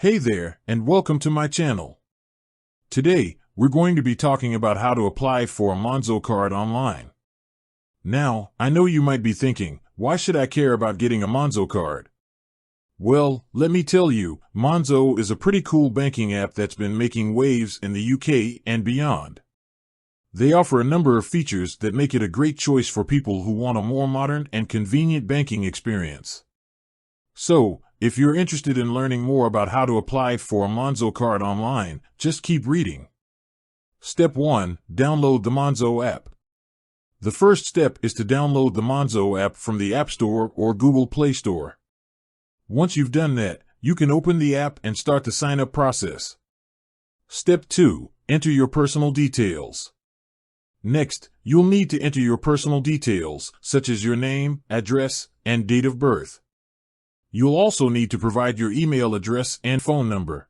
Hey there, and welcome to my channel. Today, we're going to be talking about how to apply for a Monzo card online. Now, I know you might be thinking, why should I care about getting a Monzo card? Well, let me tell you, Monzo is a pretty cool banking app that's been making waves in the UK and beyond. They offer a number of features that make it a great choice for people who want a more modern and convenient banking experience. So, if you're interested in learning more about how to apply for a Monzo card online, just keep reading. Step 1. Download the Monzo app. The first step is to download the Monzo app from the App Store or Google Play Store. Once you've done that, you can open the app and start the sign-up process. Step 2. Enter your personal details. Next, you'll need to enter your personal details, such as your name, address, and date of birth. You'll also need to provide your email address and phone number.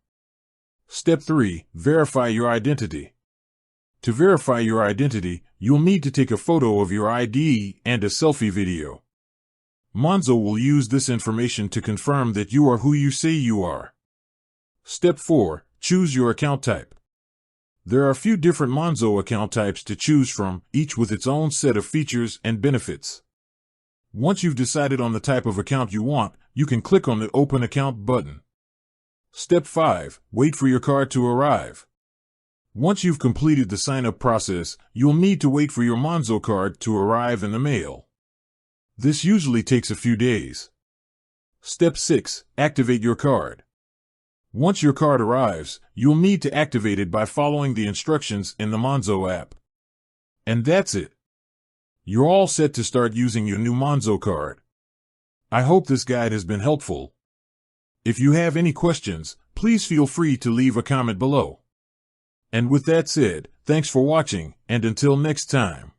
Step 3. Verify your identity. To verify your identity, you'll need to take a photo of your ID and a selfie video. Monzo will use this information to confirm that you are who you say you are. Step 4. Choose your account type. There are a few different Monzo account types to choose from, each with its own set of features and benefits. Once you've decided on the type of account you want, you can click on the Open Account button. Step 5. Wait for your card to arrive. Once you've completed the sign-up process, you'll need to wait for your Monzo card to arrive in the mail. This usually takes a few days. Step 6. Activate your card. Once your card arrives, you'll need to activate it by following the instructions in the Monzo app. And that's it. You're all set to start using your new Monzo card. I hope this guide has been helpful. If you have any questions, please feel free to leave a comment below. And with that said, thanks for watching, and until next time.